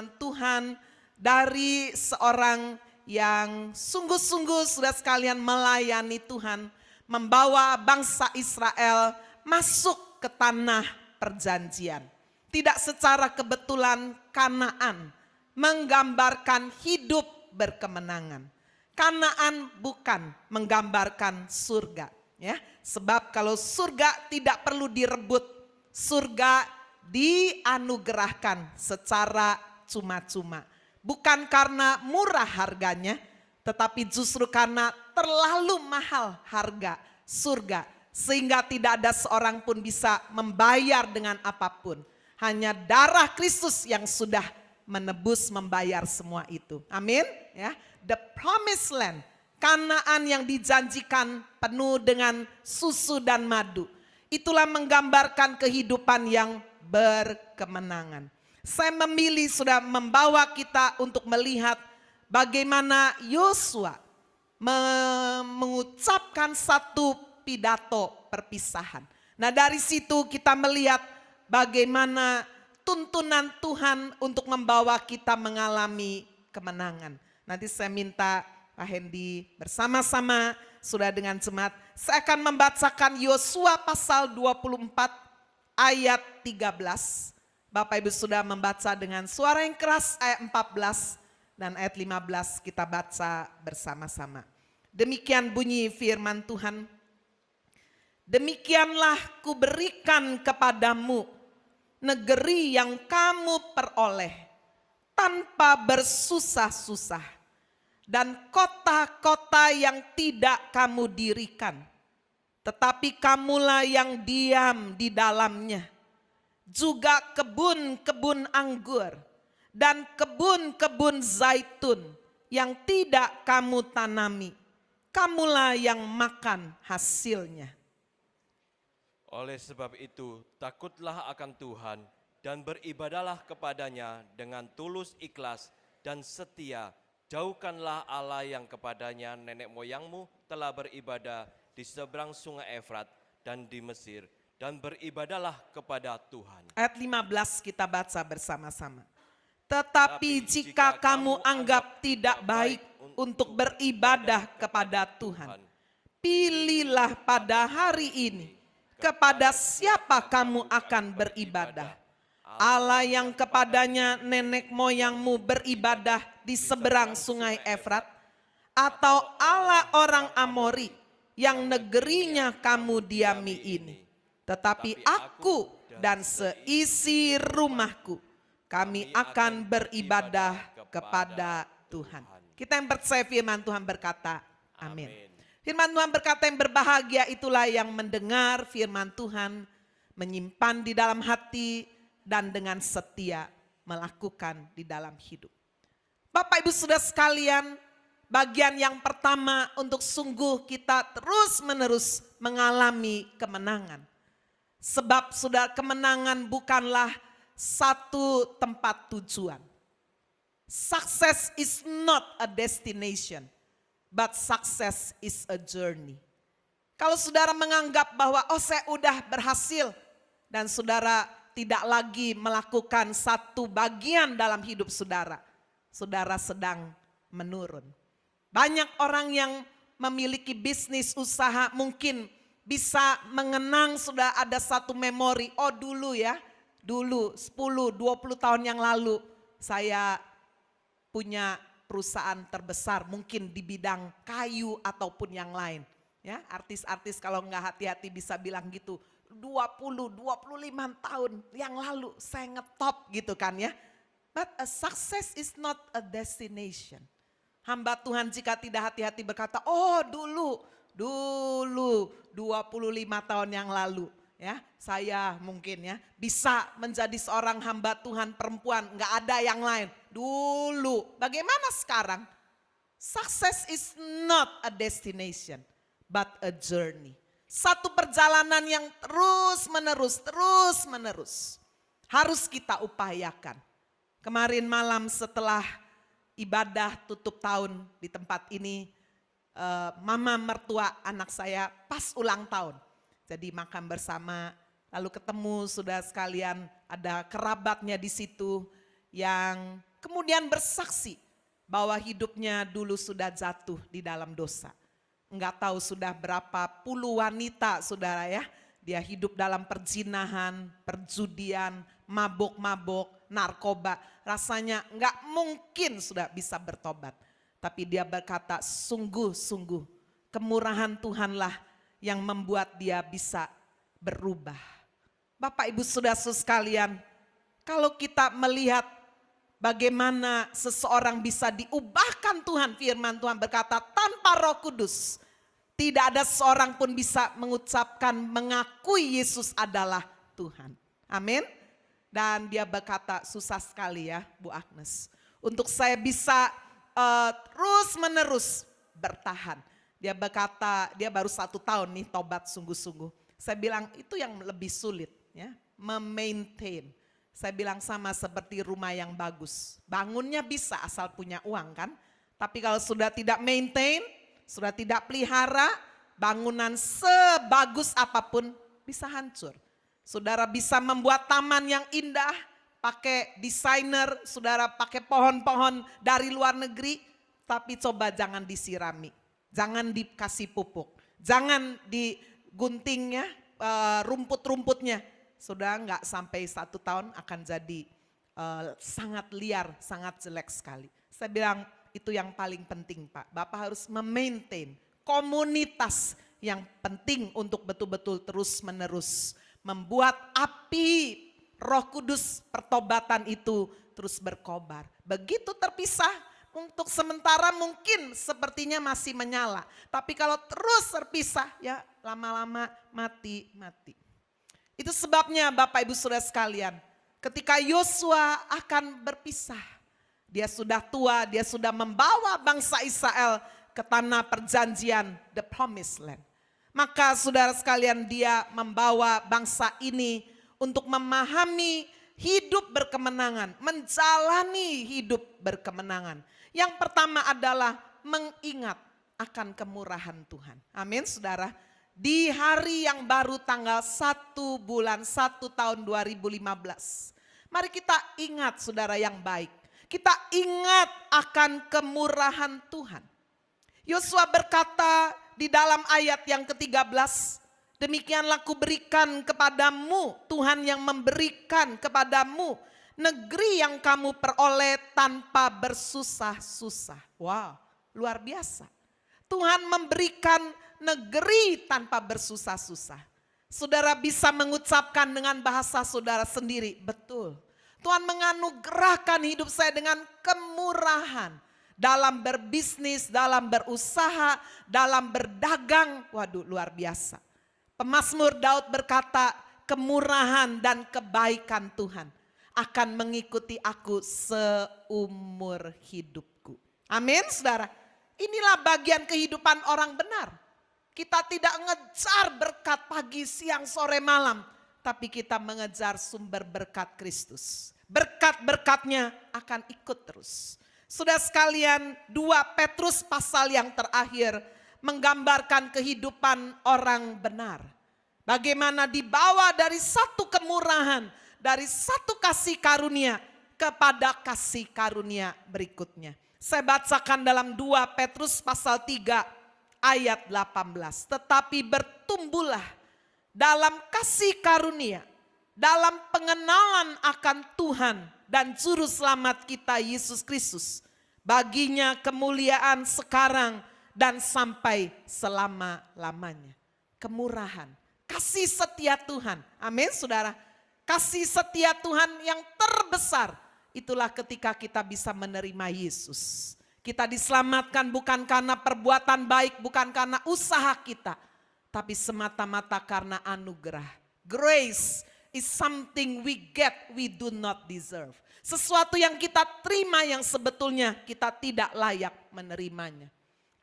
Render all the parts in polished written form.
firman Tuhan dari seorang yang sungguh-sungguh sudah sekalian melayani Tuhan, membawa bangsa Israel masuk ke tanah perjanjian. Tidak secara kebetulan Kanaan menggambarkan hidup berkemenangan. Kanaan bukan menggambarkan surga, ya. Sebab kalau surga tidak perlu direbut, surga dianugerahkan secara cuma-cuma. Bukan karena murah harganya, tetapi justru karena terlalu mahal harga surga. Sehingga tidak ada seorang pun bisa membayar dengan apapun. Hanya darah Kristus yang sudah menebus, membayar semua itu. Amin. Ya, the promised land, Kanaan yang dijanjikan penuh dengan susu dan madu. Itulah menggambarkan kehidupan yang berkemenangan. Saya memilih sudah membawa kita untuk melihat bagaimana Yosua mengucapkan satu pidato perpisahan. Nah, dari situ kita melihat bagaimana tuntunan Tuhan untuk membawa kita mengalami kemenangan. Nanti saya minta Pak Hendy bersama-sama sudah dengan jemaat. Saya akan membacakan Yosua pasal 24 ayat 13. Bapak Ibu sudah membaca dengan suara yang keras ayat 14 dan ayat 15 kita baca bersama-sama. Demikian bunyi firman Tuhan. Demikianlah kuberikan kepadamu negeri yang kamu peroleh tanpa bersusah-susah, dan kota-kota yang tidak kamu dirikan, tetapi kamulah yang diam di dalamnya, juga kebun-kebun anggur dan kebun-kebun zaitun yang tidak kamu tanami, kamulah yang makan hasilnya. Oleh sebab itu, takutlah akan Tuhan dan beribadahlah kepadanya dengan tulus ikhlas dan setia. Jauhkanlah Allah yang kepadanya nenek moyangmu telah beribadah di seberang sungai Efrat dan di Mesir, dan beribadahlah kepada Tuhan. Ayat 15 kita baca bersama-sama. Tetapi jika kamu anggap tidak baik untuk beribadah kepada Tuhan, pilihlah pada hari ini kepada siapa kamu akan beribadah. Allah yang kepadanya nenek moyangmu beribadah di seberang sungai Efrat, atau Allah orang Amori yang negerinya kamu diami ini. Tetapi aku dan seisi rumahku, kami akan beribadah kepada Tuhan. Kita yang percaya firman Tuhan berkata, amin. Firman Tuhan berkata yang berbahagia itulah yang mendengar firman Tuhan, menyimpan di dalam hati, dan dengan setia melakukan di dalam hidup. Bapak Ibu Saudara sekalian, bagian yang pertama untuk sungguh kita terus menerus mengalami kemenangan. Sebab saudara, kemenangan bukanlah satu tempat tujuan. Success is not a destination, but success is a journey. Kalau saudara menganggap bahwa saya udah berhasil dan saudara tidak lagi melakukan satu bagian dalam hidup saudara, saudara sedang menurun. Banyak orang yang memiliki bisnis usaha mungkin bisa mengenang sudah ada satu memori, dulu ya, dulu 10-20 tahun yang lalu saya punya perusahaan terbesar mungkin di bidang kayu ataupun yang lain. Ya, artis-artis kalau nggak hati-hati bisa bilang gitu, 20-25 tahun yang lalu saya ngetop gitu kan ya. But a success is not a destination. Hamba Tuhan jika tidak hati-hati berkata, dulu 25 tahun yang lalu ya, saya mungkin ya bisa menjadi seorang hamba Tuhan perempuan, nggak ada yang lain. Dulu, bagaimana sekarang? Success is not a destination, but a journey. Satu perjalanan yang terus menerus harus kita upayakan. Kemarin malam setelah ibadah tutup tahun di tempat ini, mama mertua anak saya pas ulang tahun. Jadi makan bersama, lalu ketemu sudah sekalian, ada kerabatnya di situ yang Kemudian bersaksi bahwa hidupnya dulu sudah jatuh di dalam dosa. Enggak tahu sudah berapa puluh wanita saudara ya. Dia hidup dalam perzinahan, perjudian, mabok-mabok, narkoba. Rasanya enggak mungkin sudah bisa bertobat. Tapi dia berkata sungguh-sungguh kemurahan Tuhanlah yang membuat dia bisa berubah. Bapak ibu saudara sekalian, kalau kita melihat bagaimana seseorang bisa diubahkan Tuhan, firman Tuhan berkata tanpa Roh Kudus tidak ada seorang pun bisa mengucapkan mengakui Yesus adalah Tuhan. Amin. Dan dia berkata susah sekali ya Bu Agnes. Untuk saya bisa terus menerus bertahan. Dia berkata dia baru 1 tahun nih tobat sungguh-sungguh. Saya bilang itu yang lebih sulit ya, memaintain. Saya bilang sama seperti rumah yang bagus. Bangunnya bisa asal punya uang kan. Tapi kalau sudah tidak maintain, sudah tidak pelihara, bangunan sebagus apapun bisa hancur. Saudara bisa membuat taman yang indah, pakai desainer, saudara pakai pohon-pohon dari luar negeri. Tapi coba jangan disirami, jangan dikasih pupuk, jangan diguntingnya rumput-rumputnya. Sudah enggak sampai 1 tahun akan jadi sangat liar, sangat jelek sekali. Saya bilang itu yang paling penting Pak. Bapak harus memaintain komunitas yang penting untuk betul-betul terus menerus. Membuat api Roh Kudus pertobatan itu terus berkobar. Begitu terpisah untuk sementara mungkin sepertinya masih menyala. Tapi kalau terus terpisah ya lama-lama mati. Itu sebabnya Bapak Ibu Saudara sekalian, ketika Yosua akan berpisah, dia sudah tua, dia sudah membawa bangsa Israel ke tanah perjanjian, the promised land. Maka saudara sekalian dia membawa bangsa ini untuk memahami hidup berkemenangan, menjalani hidup berkemenangan. Yang pertama adalah mengingat akan kemurahan Tuhan. Amin saudara. Di hari yang baru tanggal 1 bulan 1 tahun 2015. Mari kita ingat saudara yang baik. Kita ingat akan kemurahan Tuhan. Yosua berkata di dalam ayat yang ke-13. Demikianlah kuberikan kepadamu, Tuhan yang memberikan kepadamu negeri yang kamu peroleh tanpa bersusah-susah. Wow, luar biasa. Tuhan memberikan negeri tanpa bersusah-susah. Saudara bisa mengucapkan dengan bahasa saudara sendiri, betul. Tuhan menganugerahkan hidup saya dengan kemurahan. Dalam berbisnis, dalam berusaha, dalam berdagang, waduh luar biasa. Pemazmur Daud berkata, kemurahan dan kebaikan Tuhan akan mengikuti aku seumur hidupku. Amin saudara. Inilah bagian kehidupan orang benar. Kita tidak ngejar berkat pagi, siang, sore, malam. Tapi kita mengejar sumber berkat Kristus. Berkat-berkatnya akan ikut terus. Sudah sekalian 2 Petrus pasal yang terakhir menggambarkan kehidupan orang benar. Bagaimana dibawa dari satu kemurahan, dari satu kasih karunia kepada kasih karunia berikutnya. Saya bacakan dalam 2 Petrus pasal 3 ayat 18. Tetapi bertumbuhlah dalam kasih karunia, dalam pengenalan akan Tuhan dan Juru Selamat kita Yesus Kristus. Baginya kemuliaan sekarang dan sampai selama-lamanya. Kemurahan, kasih setia Tuhan. Amin saudara. Kasih setia Tuhan yang terbesar. Itulah ketika kita bisa menerima Yesus. Kita diselamatkan bukan karena perbuatan baik, bukan karena usaha kita. Tapi semata-mata karena anugerah. Grace is something we get, we do not deserve. Sesuatu yang kita terima yang sebetulnya kita tidak layak menerimanya.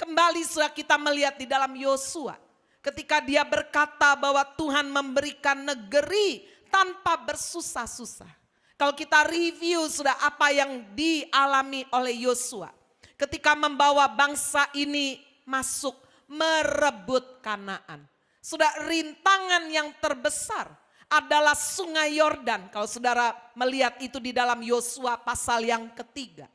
Kembali sudah kita melihat di dalam Yosua. Ketika dia berkata bahwa Tuhan memberikan negeri tanpa bersusah-susah. Kalau kita review sudah apa yang dialami oleh Yosua. Ketika membawa bangsa ini masuk merebut Kanaan. Sudah rintangan yang terbesar adalah sungai Yordan. Kalau saudara melihat itu di dalam Yosua pasal yang ketiga.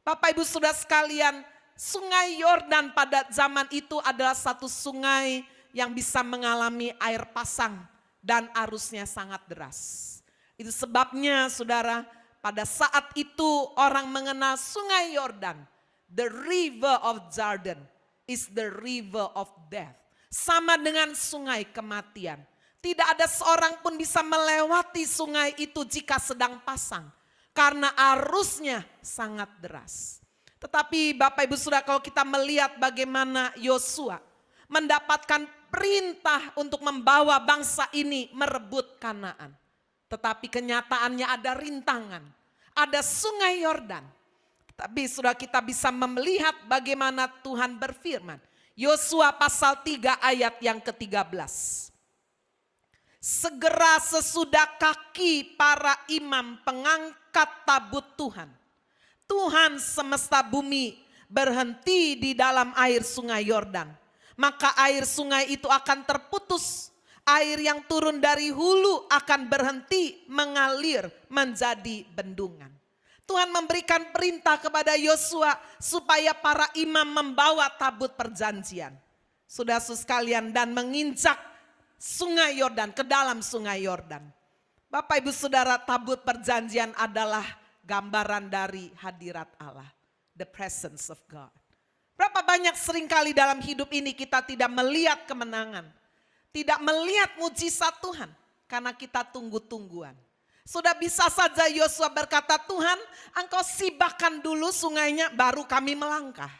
Bapak Ibu Saudara sekalian, sungai Yordan pada zaman itu adalah satu sungai yang bisa mengalami air pasang dan arusnya sangat deras. Itu sebabnya saudara, pada saat itu orang mengenal sungai Yordan, the river of Jordan is the river of death. Sama dengan sungai kematian. Tidak ada seorang pun bisa melewati sungai itu jika sedang pasang. Karena arusnya sangat deras. Tetapi Bapak Ibu Saudara, kalau kita melihat bagaimana Yosua mendapatkan perintah untuk membawa bangsa ini merebut Kanaan. Tetapi kenyataannya ada rintangan. Ada sungai Yordan. Tapi saudara, kita bisa melihat bagaimana Tuhan berfirman. Yosua pasal 3 ayat yang ke-13. Segera sesudah kaki para imam pengangkat tabut Tuhan, Tuhan semesta bumi berhenti di dalam air sungai Yordan. Maka air sungai itu akan terputus. Air yang turun dari hulu akan berhenti mengalir menjadi bendungan. Tuhan memberikan perintah kepada Yosua supaya para imam membawa tabut perjanjian. Saudara sekalian, dan menginjak sungai Yordan, ke dalam sungai Yordan. Bapak Ibu Saudara, tabut perjanjian adalah gambaran dari hadirat Allah. The presence of God. Berapa banyak seringkali dalam hidup ini kita tidak melihat kemenangan. Tidak melihat mujizat Tuhan. Karena kita tunggu-tungguan. Sudah bisa saja Yosua berkata, Tuhan engkau sibakkan dulu sungainya baru kami melangkah.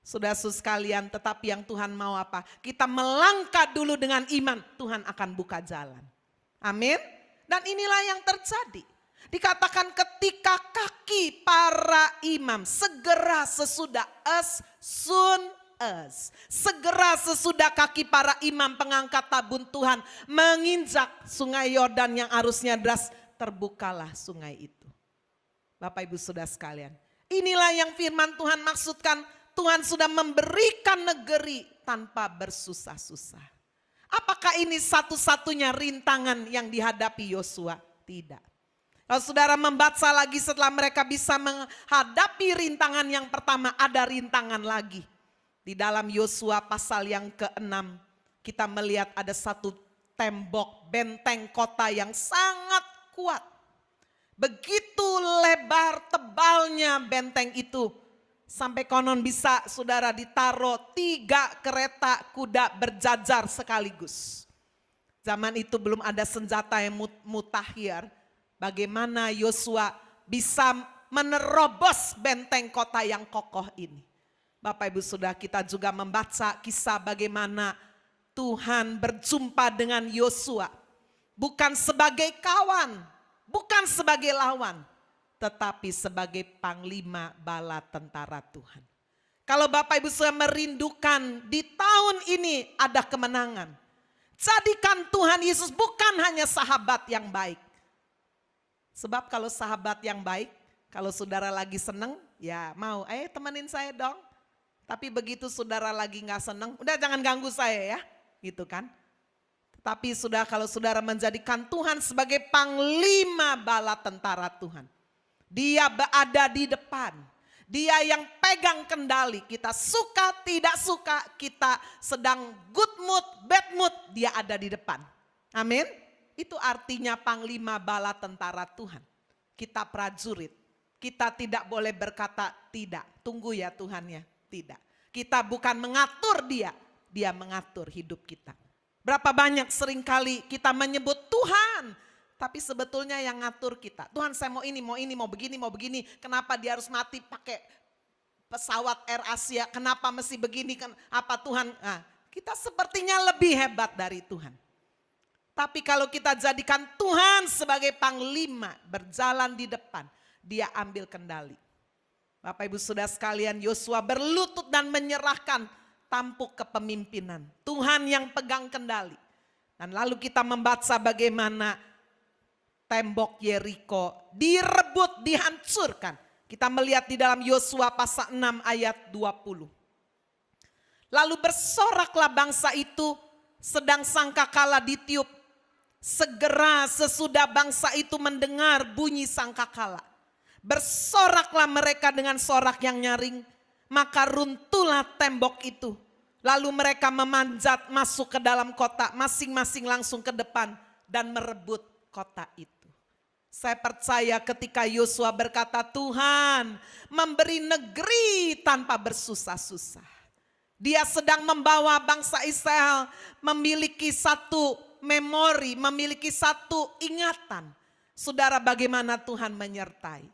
Saudara sekalian, tetapi yang Tuhan mau apa? Kita melangkah dulu dengan iman, Tuhan akan buka jalan. Amin. Dan inilah yang terjadi. Dikatakan ketika kaki para imam segera sesudah segera sesudah kaki para imam pengangkat tabut Tuhan menginjak sungai Yordan yang arusnya deras, terbukalah sungai itu. Bapak Ibu Saudara sekalian, inilah yang firman Tuhan maksudkan. Tuhan sudah memberikan negeri tanpa bersusah-susah. Apakah ini satu-satunya rintangan yang dihadapi Yosua? Tidak. Kalau saudara membaca lagi setelah mereka bisa menghadapi rintangan yang pertama, ada rintangan lagi. Di dalam Yosua pasal yang ke-6 kita melihat ada satu tembok benteng kota yang sangat kuat. Begitu lebar tebalnya benteng itu. Sampai konon bisa saudara ditaruh 3 kereta kuda berjajar sekaligus. Zaman itu belum ada senjata yang mutakhir. Bagaimana Yosua bisa menerobos benteng kota yang kokoh ini. Bapak Ibu Saudara, kita juga membaca kisah bagaimana Tuhan berjumpa dengan Yosua. Bukan sebagai kawan, bukan sebagai lawan. Tetapi sebagai panglima bala tentara Tuhan. Kalau Bapak Ibu Saudara merindukan di tahun ini ada kemenangan. Jadikan Tuhan Yesus bukan hanya sahabat yang baik. Sebab kalau sahabat yang baik, kalau saudara lagi seneng, ya mau, temenin saya dong. Tapi begitu saudara lagi gak seneng, udah jangan ganggu saya ya, gitu kan. Tapi kalau saudara menjadikan Tuhan sebagai panglima bala tentara Tuhan. Dia berada di depan. Dia yang pegang kendali. Kita suka tidak suka, kita sedang good mood, bad mood, dia ada di depan. Amin. Itu artinya panglima bala tentara Tuhan. Kita prajurit. Kita tidak boleh berkata tidak. Tunggu ya Tuhan ya. Tidak. Kita bukan mengatur dia. Dia mengatur hidup kita. Berapa banyak seringkali kita menyebut Tuhan. Tapi sebetulnya yang ngatur kita. Tuhan saya mau ini, mau begini. Kenapa dia harus mati pakai pesawat Air Asia? Kenapa mesti begini? Apa Tuhan? Nah, kita sepertinya lebih hebat dari Tuhan. Tapi kalau kita jadikan Tuhan sebagai panglima berjalan di depan. Dia ambil kendali. Bapak Ibu Saudara sekalian, Yosua berlutut dan menyerahkan tampuk kepemimpinan. Tuhan yang pegang kendali. Dan lalu kita membaca bagaimana tembok Yeriko direbut, dihancurkan. Kita melihat di dalam Yosua pasal 6 ayat 20. Lalu bersoraklah bangsa itu sedang sangkakala ditiup. Segera sesudah bangsa itu mendengar bunyi sangkakala, bersoraklah mereka dengan sorak yang nyaring, maka runtuhlah tembok itu. Lalu mereka memanjat masuk ke dalam kota, masing-masing langsung ke depan dan merebut kota itu. Saya percaya ketika Yosua berkata, Tuhan memberi negeri tanpa bersusah-susah. Dia sedang membawa bangsa Israel memiliki satu memori, memiliki satu ingatan. Saudara, bagaimana Tuhan menyertai.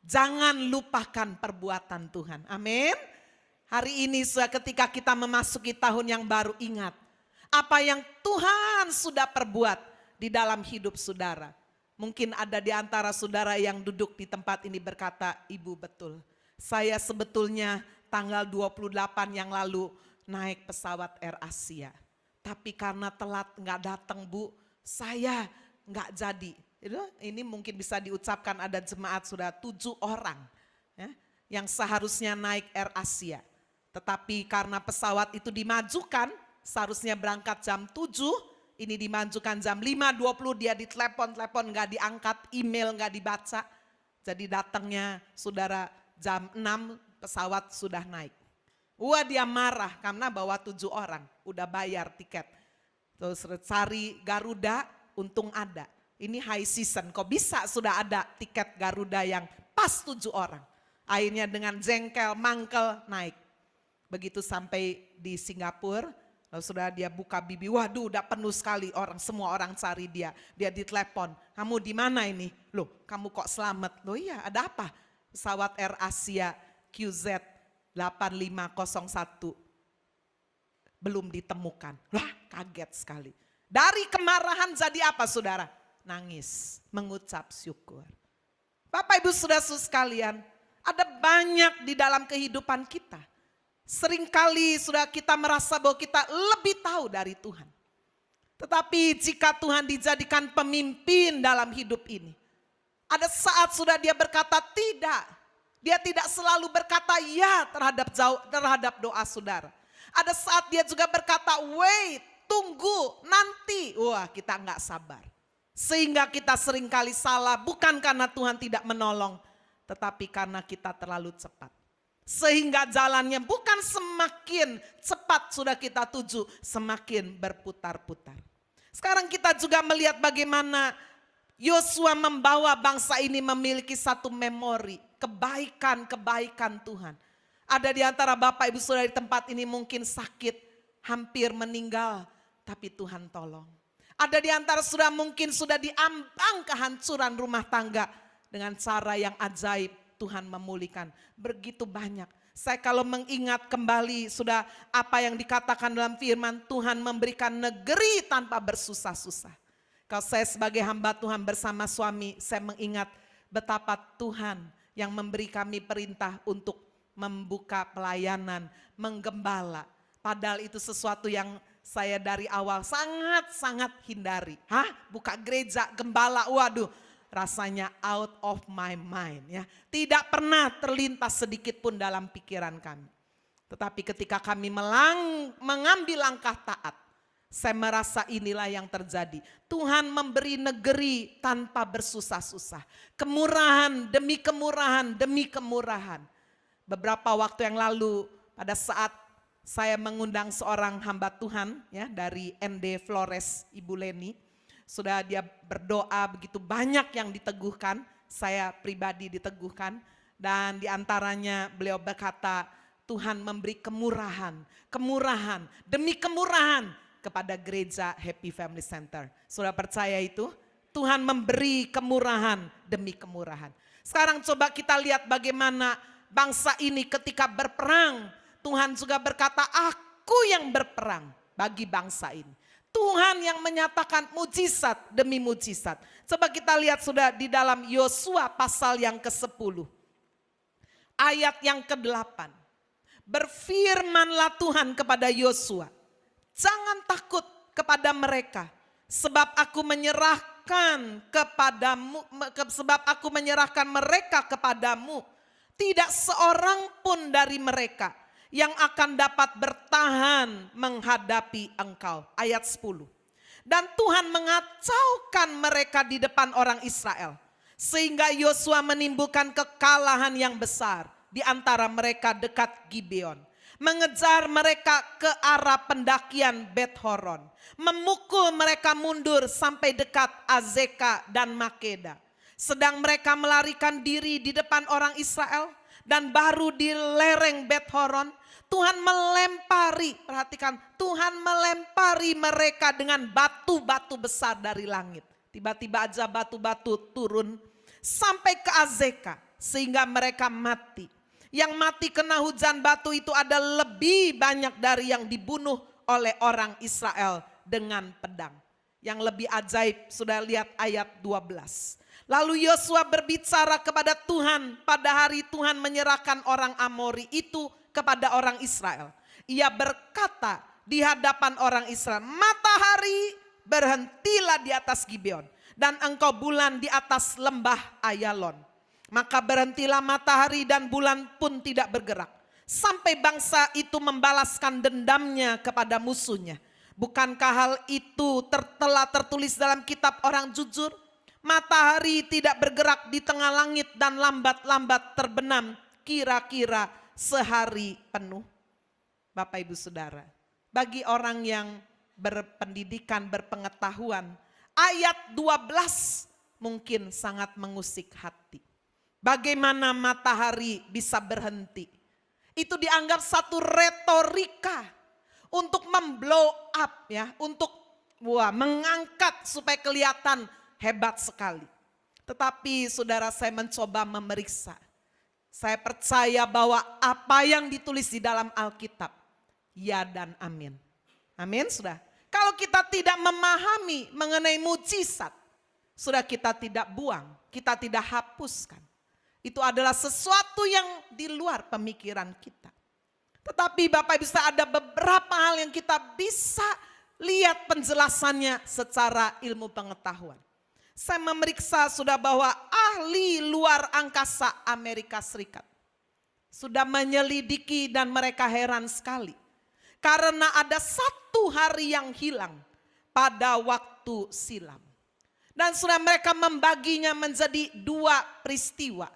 Jangan lupakan perbuatan Tuhan. Amin. Hari ini ketika kita memasuki tahun yang baru, ingat apa yang Tuhan sudah perbuat di dalam hidup saudara. Mungkin ada di antara saudara yang duduk di tempat ini berkata, Ibu betul. Saya sebetulnya tanggal 28 yang lalu naik pesawat Air Asia. Tapi karena telat nggak datang Bu, saya nggak jadi. Ini mungkin bisa diucapkan ada jemaat sudah 7 orang ya, yang seharusnya naik Air Asia. Tetapi karena pesawat itu dimajukan, seharusnya berangkat jam 7, ini dimajukan jam 5.20, dia ditelepon nggak diangkat, email nggak dibaca. Jadi datangnya saudara jam 6 pesawat sudah naik. Wah, dia marah karena bawa 7 orang, udah bayar tiket. Terus cari Garuda, untung ada. Ini high season, kok bisa sudah ada tiket Garuda yang pas 7 orang. Akhirnya dengan jengkel, mangkel naik. Begitu sampai di Singapura, lalu sudah dia buka bibi, waduh udah penuh sekali orang, semua orang cari dia. Dia ditelepon, kamu di mana ini? Loh, kamu kok selamat? Loh iya, ada apa? Pesawat Air Asia QZ 8501 belum ditemukan. Wah, kaget sekali. Dari kemarahan jadi apa saudara? Nangis, mengucap syukur. Bapak Ibu saudara sekalian, ada banyak di dalam kehidupan kita. Seringkali sudah kita merasa bahwa kita lebih tahu dari Tuhan. Tetapi jika Tuhan dijadikan pemimpin dalam hidup ini, ada saat sudah dia berkata tidak. Dia tidak selalu berkata ya terhadap doa saudara. Ada saat dia juga berkata wait, tunggu, nanti. Wah, kita enggak sabar. Sehingga kita seringkali salah bukan karena Tuhan tidak menolong, tetapi karena kita terlalu cepat. Sehingga jalannya bukan semakin cepat sudah kita tuju, semakin berputar-putar. Sekarang kita juga melihat bagaimana Yosua membawa bangsa ini memiliki satu memori, kebaikan-kebaikan Tuhan. Ada di antara Bapak Ibu Saudara di tempat ini mungkin sakit, hampir meninggal, tapi Tuhan tolong. Ada di antara saudara mungkin sudah diambang kehancuran rumah tangga, dengan cara yang ajaib Tuhan memulihkan. Begitu banyak. Saya kalau mengingat kembali sudah apa yang dikatakan dalam firman, Tuhan memberikan negeri tanpa bersusah-susah. Kalau saya sebagai hamba Tuhan bersama suami, saya mengingat betapa Tuhan yang memberi kami perintah untuk membuka pelayanan, menggembala. Padahal itu sesuatu yang saya dari awal sangat-sangat hindari. Buka gereja, gembala, waduh. Rasanya out of my mind ya. Tidak pernah terlintas sedikit pun dalam pikiran kami. Tetapi ketika kami mengambil langkah taat, saya merasa inilah yang terjadi. Tuhan memberi negeri tanpa bersusah-susah. Kemurahan demi kemurahan demi kemurahan. Beberapa waktu yang lalu pada saat saya mengundang seorang hamba Tuhan ya dari ND Flores, Ibu Leni. Sudah dia berdoa begitu banyak yang diteguhkan, saya pribadi diteguhkan. Dan diantaranya beliau berkata, Tuhan memberi kemurahan, kemurahan demi kemurahan kepada gereja Happy Family Center. Sudah percaya itu? Tuhan memberi kemurahan demi kemurahan. Sekarang coba kita lihat bagaimana bangsa ini ketika berperang. Tuhan juga berkata, aku yang berperang bagi bangsa ini. Tuhan yang menyatakan mujizat demi mujizat. Coba kita lihat sudah di dalam Yosua pasal yang ke-10. Ayat yang ke-8. Berfirmanlah Tuhan kepada Yosua, jangan takut kepada mereka, sebab aku menyerahkan mereka kepadamu. Tidak seorang pun dari mereka yang akan dapat bertahan menghadapi engkau. Ayat 10. Dan Tuhan mengacaukan mereka di depan orang Israel. Sehingga Yosua menimbulkan kekalahan yang besar di antara mereka dekat Gibeon. Mengejar mereka ke arah pendakian Bet-horon. Memukul mereka mundur sampai dekat Azeka dan Makeda. Sedang mereka melarikan diri di depan orang Israel. Dan baru di lereng Bet-horon, Tuhan melempari, perhatikan, Tuhan melempari mereka dengan batu-batu besar dari langit. Tiba-tiba aja batu-batu turun sampai ke Azeka sehingga mereka mati. Yang mati kena hujan batu itu ada lebih banyak dari yang dibunuh oleh orang Israel dengan pedang. Yang lebih ajaib, sudah lihat ayat 12. Lalu Yosua berbicara kepada Tuhan pada hari Tuhan menyerahkan orang Amori itu kepada orang Israel. Ia berkata di hadapan orang Israel, matahari berhentilah di atas Gibeon dan engkau bulan di atas lembah Ayalon. Maka berhentilah matahari dan bulan pun tidak bergerak. Sampai bangsa itu membalaskan dendamnya kepada musuhnya. Bukankah hal itu telah tertulis dalam kitab orang jujur? Matahari tidak bergerak di tengah langit dan lambat-lambat terbenam kira-kira sehari penuh. Bapak Ibu Saudara, bagi orang yang berpendidikan, berpengetahuan, ayat 12 mungkin sangat mengusik hati. Bagaimana matahari bisa berhenti? Itu dianggap satu retorika untuk memblow up ya, untuk mengangkat supaya kelihatan hebat sekali. Tetapi saudara, saya mencoba memeriksa. Saya percaya bahwa apa yang ditulis di dalam Alkitab, ya dan amin. Amin, sudah. Kalau kita tidak memahami mengenai mujizat, sudah kita tidak buang, kita tidak hapuskan. Itu adalah sesuatu yang di luar pemikiran kita. Tetapi Bapak Ibu, ada beberapa hal yang kita bisa lihat penjelasannya secara ilmu pengetahuan. Saya memeriksa sudah bahwa ahli luar angkasa Amerika Serikat sudah menyelidiki dan mereka heran sekali. Karena ada satu hari yang hilang pada waktu silam. Dan sudah mereka membaginya menjadi dua peristiwa.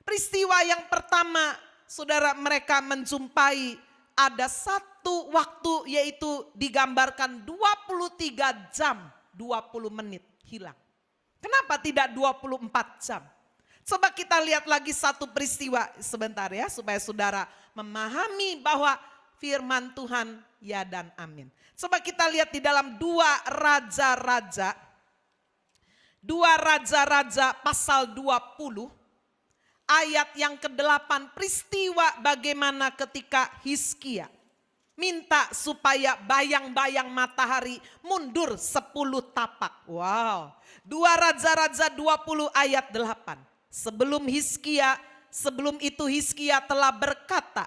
Peristiwa yang pertama, saudara, mereka menjumpai ada satu waktu yaitu digambarkan 23 jam 20 menit hilang. Kenapa tidak 24 jam? Coba kita lihat lagi satu peristiwa sebentar ya, supaya saudara memahami bahwa firman Tuhan ya dan amin. Coba kita lihat di dalam 2 Raja-Raja pasal 20 ayat yang ke-8, peristiwa bagaimana ketika Hizkia minta supaya bayang-bayang matahari mundur 10 tapak. Wow. 2 Raja-Raja 20 ayat 8. Sebelum itu Hizkia telah berkata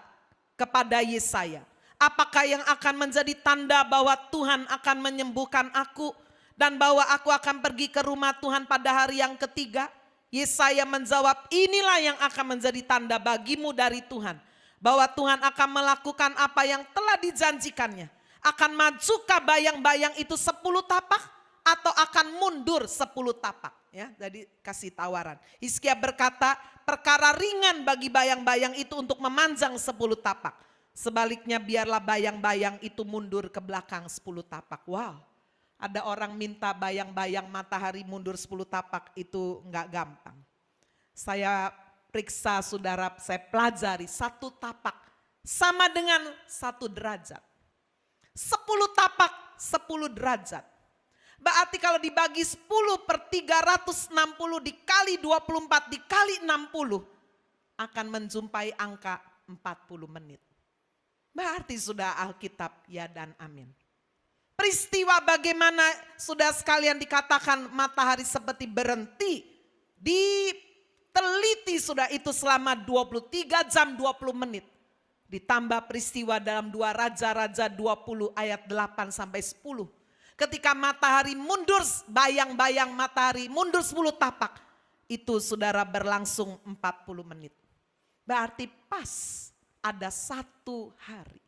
kepada Yesaya, apakah yang akan menjadi tanda bahwa Tuhan akan menyembuhkan aku dan bahwa aku akan pergi ke rumah Tuhan pada hari yang ketiga? Yesaya menjawab, inilah yang akan menjadi tanda bagimu dari Tuhan, bahwa Tuhan akan melakukan apa yang telah dijanjikannya. Akan majukah bayang-bayang itu 10 tapak atau akan mundur 10 tapak? Ya, jadi kasih tawaran. Hizkia berkata, perkara ringan bagi bayang-bayang itu untuk memanjang 10 tapak. Sebaliknya biarlah bayang-bayang itu mundur ke belakang 10 tapak. Wow, ada orang minta bayang-bayang matahari mundur 10 tapak, itu enggak gampang. Saya periksa saudara, saya pelajari, 1 tapak sama dengan 1 derajat. 10 tapak 10 derajat. Berarti kalau dibagi 10 per 360 dikali 24 dikali 60 akan menjumpai angka 40 menit. Berarti sudah Alkitab ya dan amin. Peristiwa bagaimana sudah sekalian dikatakan matahari seperti berhenti, diteliti sudah itu selama 23 jam 20 menit. Ditambah peristiwa dalam 2 Raja-Raja 20 ayat 8 sampai 10. Ketika matahari mundur, bayang-bayang matahari mundur 10 tapak. Itu saudara berlangsung 40 menit. Berarti pas ada 1 hari.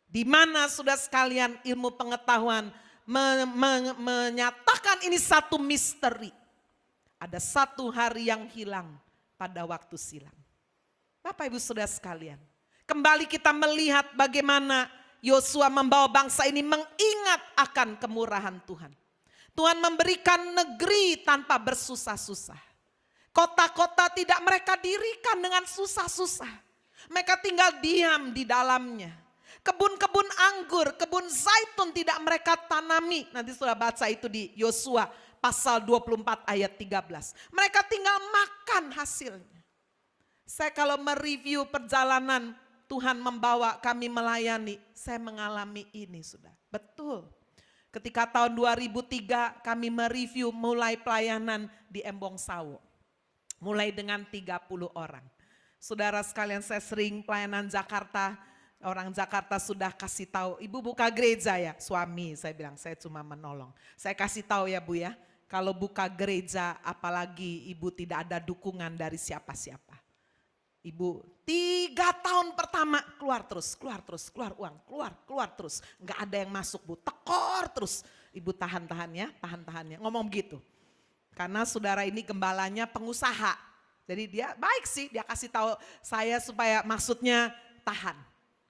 Di mana sudah sekalian ilmu pengetahuan menyatakan ini satu misteri. Ada satu hari yang hilang pada waktu silam. Bapak Ibu Saudara sekalian, kembali kita melihat bagaimana Yosua membawa bangsa ini mengingat akan kemurahan Tuhan. Tuhan memberikan negeri tanpa bersusah-susah. Kota-kota tidak mereka dirikan dengan susah-susah. Mereka tinggal diam di dalamnya. Kebun-kebun anggur, kebun zaitun tidak mereka tanami. Nanti sudah baca itu di Yosua pasal 24 ayat 13. Mereka tinggal makan hasilnya. Saya kalau mereview perjalanan Tuhan membawa kami melayani, saya mengalami ini sudah. Betul. Ketika tahun 2003 kami mereview mulai pelayanan di Embong Sawo. Mulai dengan 30 orang. Saudara sekalian, saya sering pelayanan Jakarta. Orang Jakarta sudah kasih tahu, ibu buka gereja ya? Suami, saya bilang saya cuma menolong. Saya kasih tahu ya Bu ya, kalau buka gereja apalagi ibu tidak ada dukungan dari siapa-siapa. Ibu 3 tahun pertama keluar uang, keluar terus. Enggak ada yang masuk Bu, tekor terus. Ibu tahan ya, ngomong begitu. Karena saudara ini gembalanya pengusaha. Jadi dia baik sih, dia kasih tahu saya supaya maksudnya tahan.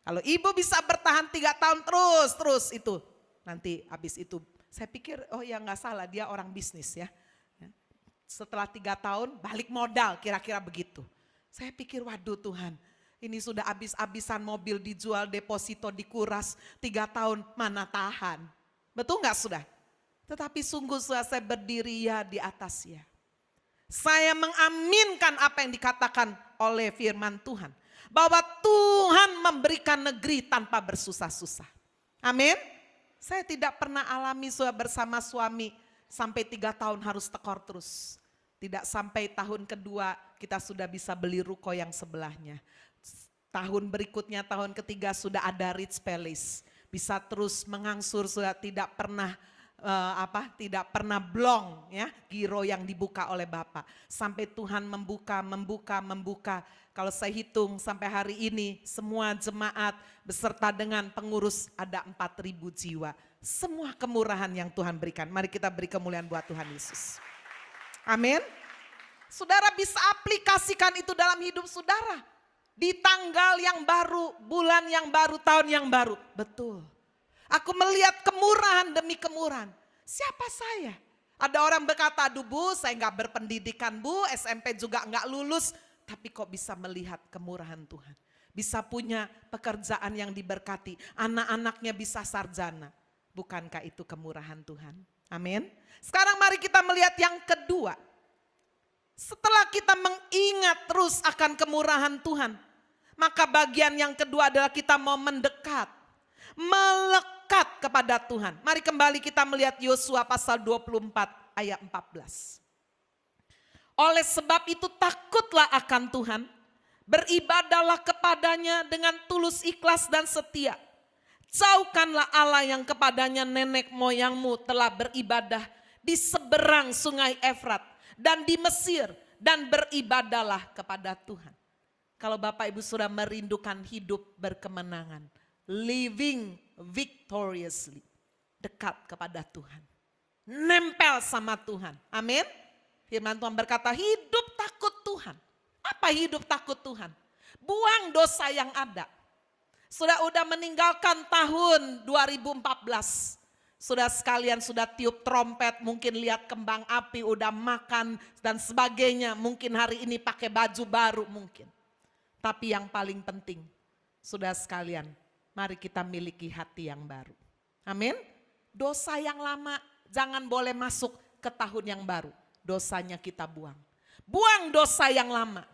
Kalau ibu bisa bertahan 3 tahun terus itu. Nanti habis itu saya pikir oh ya nggak salah, dia orang bisnis ya. Setelah 3 tahun balik modal kira-kira begitu. Saya pikir waduh Tuhan, ini sudah habis-habisan mobil dijual, deposito dikuras 3 tahun, mana tahan. Betul nggak sudah? Tetapi sungguh sudah saya berdiri ya di atasnya. Saya mengaminkan apa yang dikatakan oleh firman Tuhan. Bahwa Tuhan memberikan negeri tanpa bersusah-susah. Amin. Saya tidak pernah alami bersama suami sampai 3 tahun harus tekor terus. Tidak sampai tahun kedua kita sudah bisa beli ruko yang sebelahnya. Tahun berikutnya, tahun ketiga sudah ada Rich Palace. Bisa terus mengangsur, sudah tidak pernah tidak pernah blong ya, giro yang dibuka oleh Bapak. Sampai Tuhan membuka. Kalau saya hitung sampai hari ini semua jemaat beserta dengan pengurus ada 4.000 jiwa. Semua kemurahan yang Tuhan berikan. Mari kita beri kemuliaan buat Tuhan Yesus. Amin. Saudara bisa aplikasikan itu dalam hidup saudara. Di tanggal yang baru, bulan yang baru, tahun yang baru. Betul. Aku melihat kemurahan demi kemurahan. Siapa saya? Ada orang berkata, aduh Bu, saya enggak berpendidikan Bu, SMP juga enggak lulus. Tapi kok bisa melihat kemurahan Tuhan. Bisa punya pekerjaan yang diberkati. Anak-anaknya bisa sarjana. Bukankah itu kemurahan Tuhan? Amin. Sekarang mari kita melihat yang kedua. Setelah kita mengingat terus akan kemurahan Tuhan. Maka bagian yang kedua adalah kita mau mendekat. Melekat kepada Tuhan. Mari kembali kita melihat Yosua pasal 24 ayat 14. Oleh sebab itu takutlah akan Tuhan, beribadahlah kepadanya dengan tulus ikhlas dan setia. Jauhkanlah Allah yang kepadanya nenek moyangmu telah beribadah di seberang sungai Efrat dan di Mesir, dan beribadahlah kepada Tuhan. Kalau Bapak Ibu sudah merindukan hidup berkemenangan, living victoriously, dekat kepada Tuhan, nempel sama Tuhan, amin. Firman Tuhan berkata hidup takut Tuhan. Apa hidup takut Tuhan? Buang dosa yang ada. Sudah meninggalkan tahun 2014. Sudah sekalian sudah tiup trompet, mungkin lihat kembang api, udah makan dan sebagainya. Mungkin hari ini pakai baju baru mungkin. Tapi yang paling penting, sudah sekalian, mari kita miliki hati yang baru. Amin. Dosa yang lama jangan boleh masuk ke tahun yang baru. Dosanya kita buang. Buang dosa yang lama.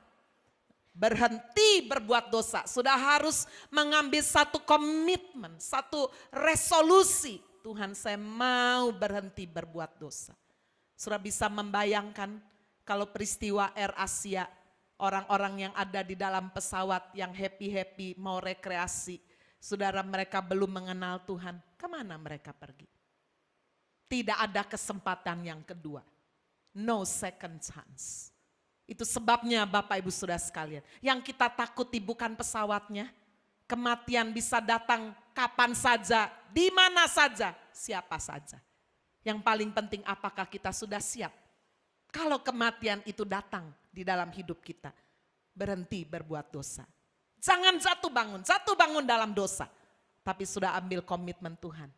Berhenti berbuat dosa. Sudah harus mengambil satu komitmen, satu resolusi. Tuhan, saya mau berhenti berbuat dosa. Sudah bisa membayangkan kalau peristiwa Air Asia, orang-orang yang ada di dalam pesawat yang happy-happy mau rekreasi. Saudara, mereka belum mengenal Tuhan. Kemana mereka pergi? Tidak ada kesempatan yang kedua. No second chance. Itu sebabnya Bapak Ibu Saudara sekalian. Yang kita takuti bukan pesawatnya. Kematian bisa datang kapan saja, di mana saja. siapa saja. Yang paling penting apakah kita sudah siap? Kalau kematian itu datang di dalam hidup kita, berhenti berbuat dosa. Jangan jatuh bangun dalam dosa. Tapi sudah ambil komitmen Tuhan.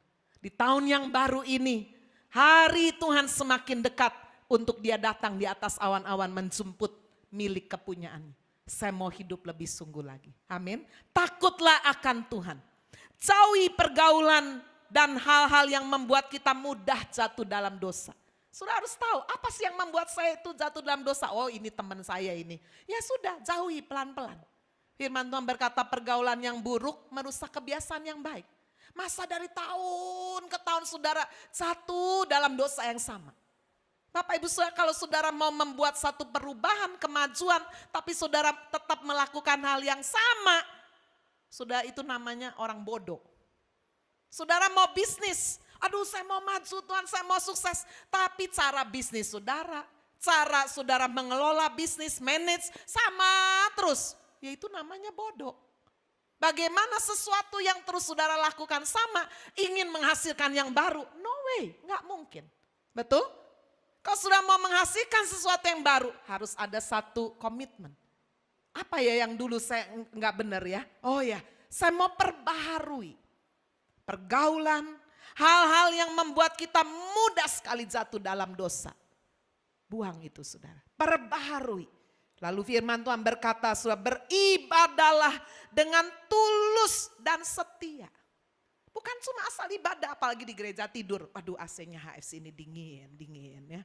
Di tahun yang baru ini, hari Tuhan semakin dekat untuk dia datang di atas awan-awan menjemput milik kepunyaannya. Saya mau hidup lebih sungguh lagi. Amin. Takutlah akan Tuhan. Jauhi pergaulan dan hal-hal yang membuat kita mudah jatuh dalam dosa. Sudah harus tahu apa sih yang membuat saya itu jatuh dalam dosa. Oh, ini teman saya ini. Ya sudah, jauhi pelan-pelan. Firman Tuhan berkata pergaulan yang buruk merusak kebiasaan yang baik. Masa dari tahun ke tahun saudara jatuh dalam dosa yang sama. Bapak Ibu Saudara, kalau saudara mau membuat satu perubahan, kemajuan, tapi saudara tetap melakukan hal yang sama, saudara itu namanya orang bodoh. Saudara mau bisnis, aduh saya mau maju Tuhan, saya mau sukses. Tapi cara bisnis saudara, cara saudara mengelola bisnis, manage sama terus. Ya itu namanya bodoh. Bagaimana sesuatu yang terus saudara lakukan sama, ingin menghasilkan yang baru? No way, gak mungkin. Betul? Kalau sudah mau menghasilkan sesuatu yang baru, harus ada satu komitmen. Apa ya yang dulu saya nggak benar ya? Oh ya, saya mau perbaharui pergaulan, hal-hal yang membuat kita mudah sekali jatuh dalam dosa. Buang itu saudara, perbaharui. Lalu firman Tuhan berkata, saudara beribadalah dengan tulus dan setia. Bukan cuma asal ibadah, apalagi di gereja tidur. Waduh AC-nya HFC ini dingin ya.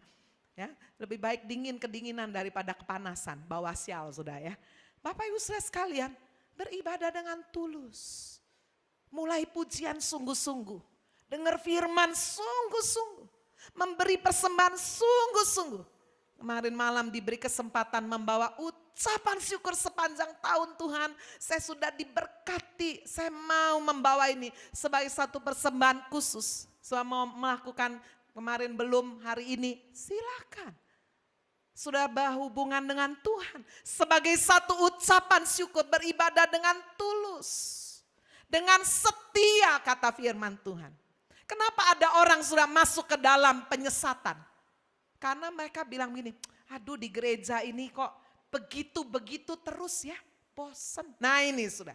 Ya, lebih baik dingin kedinginan daripada kepanasan, bawa sial sudah ya. Bapak Ibu Saudara sekalian, beribadah dengan tulus. Mulai pujian sungguh-sungguh, dengar firman sungguh-sungguh, memberi persembahan sungguh-sungguh. Kemarin malam diberi kesempatan membawa ucapan syukur sepanjang tahun Tuhan. Saya sudah diberkati, saya mau membawa ini sebagai satu persembahan khusus. Saya mau melakukan kemarin belum, hari ini silakan. Sudah berhubungan dengan Tuhan. Sebagai satu ucapan syukur beribadah dengan tulus. Dengan setia kata firman Tuhan. Kenapa ada orang sudah masuk ke dalam penyesatan? Karena mereka bilang gini, aduh di gereja ini kok begitu-begitu terus ya, bosen. Nah ini sudah,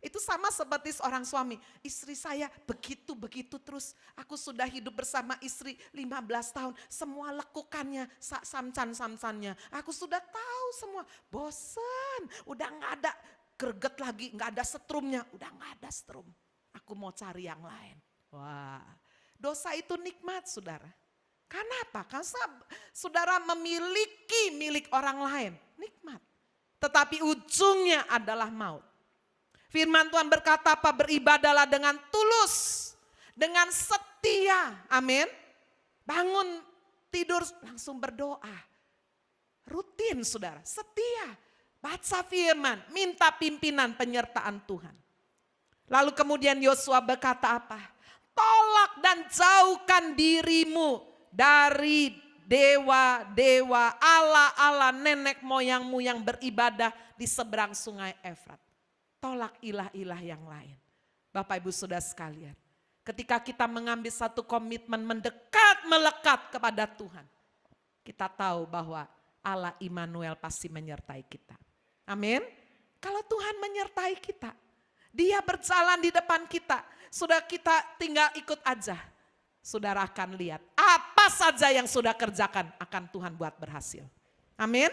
itu sama seperti seorang suami, istri saya begitu-begitu terus. Aku sudah hidup bersama istri 15 tahun, semua lekukannya, samcan-samcannya. Aku sudah tahu semua, bosen, udah gak ada greget lagi, gak ada setrumnya, udah gak ada setrum. Aku mau cari yang lain. Wah, dosa itu nikmat saudara. Kenapa? Karena saudara memiliki milik orang lain, nikmat. Tetapi ujungnya adalah maut. Firman Tuhan berkata apa? Beribadalah dengan tulus, dengan setia. Amin. Bangun tidur langsung berdoa. Rutin saudara, setia. Baca firman, minta pimpinan penyertaan Tuhan. Lalu kemudian Yosua berkata apa? Tolak dan jauhkan dirimu dari dewa-dewa, Allah-Allah nenek moyangmu yang beribadah di seberang sungai Efrat. Tolak ilah-ilah yang lain. Bapak Ibu Saudara sekalian, ketika kita mengambil satu komitmen mendekat, melekat kepada Tuhan, kita tahu bahwa Allah Immanuel pasti menyertai kita. Amin. Kalau Tuhan menyertai kita, Dia berjalan di depan kita, sudah kita tinggal ikut aja. Saudara akan lihat apa saja yang sudah kerjakan akan Tuhan buat berhasil. Amin.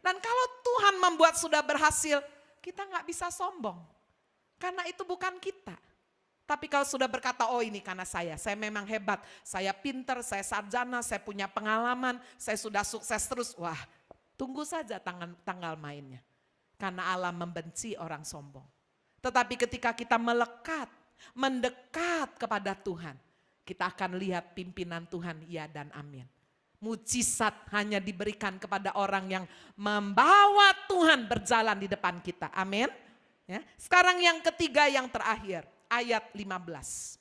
Dan kalau Tuhan membuat sudah berhasil, kita gak bisa sombong. Karena itu bukan kita. Tapi kalau sudah berkata, oh ini karena saya memang hebat, saya pinter, saya sarjana, saya punya pengalaman, saya sudah sukses terus. Wah, tunggu saja tanggal mainnya. Karena Allah membenci orang sombong. Tetapi ketika kita melekat, mendekat kepada Tuhan, kita akan lihat pimpinan Tuhan, ya dan amin. Mujizat hanya diberikan kepada orang yang membawa Tuhan berjalan di depan kita. Amin. Ya. Sekarang yang ketiga, yang terakhir, ayat 15.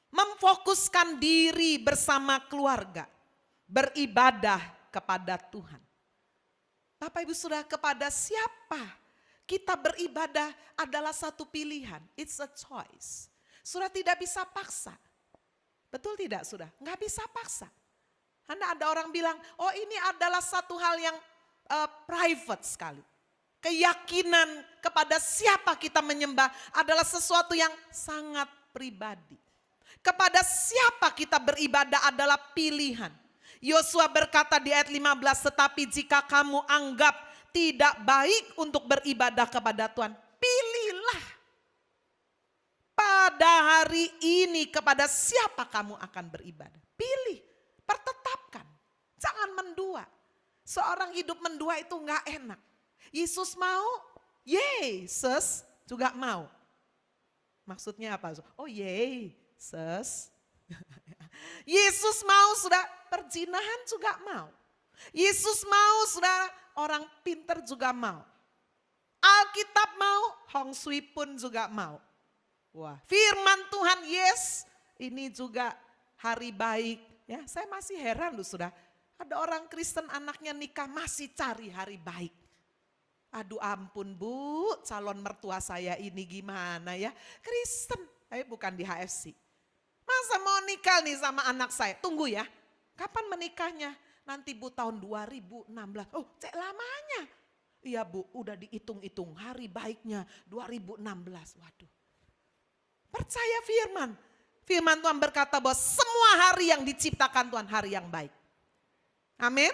Memfokuskan diri bersama keluarga, beribadah kepada Tuhan. Bapak Ibu Saudara, kepada siapa kita beribadah adalah satu pilihan. It's a choice. Saudara tidak bisa paksa. Betul tidak sudah? Nggak bisa paksa. Karena ada orang bilang, oh ini adalah satu hal yang private sekali. Keyakinan kepada siapa kita menyembah adalah sesuatu yang sangat pribadi. Kepada siapa kita beribadah adalah pilihan. Yosua berkata di ayat 15, tetapi jika kamu anggap tidak baik untuk beribadah kepada Tuhan, pilihlah pada hari ini kepada siapa kamu akan beribadah. Pilih, pertetapkan, jangan mendua. Seorang hidup mendua itu enggak enak. Yesus mau, Yesus juga mau. Maksudnya apa? Oh Yesus. Yesus mau sudah, perzinahan juga mau. Yesus mau saudara, orang pinter juga mau. Alkitab mau, Hong Sui pun juga mau. Wah, firman Tuhan, yes, ini juga hari baik. Ya, saya masih heran loh sudah. Ada orang Kristen anaknya nikah masih cari hari baik. Aduh ampun Bu, calon mertua saya ini gimana ya. Kristen, bukan di HFC. Masa mau nikah nih sama anak saya, tunggu ya. Kapan menikahnya? Nanti Bu tahun 2016. Oh cek lamanya. Iya Bu, udah dihitung-hitung hari baiknya 2016. Waduh. Percaya firman. Firman Tuhan berkata bahwa semua hari yang diciptakan Tuhan hari yang baik. Amin.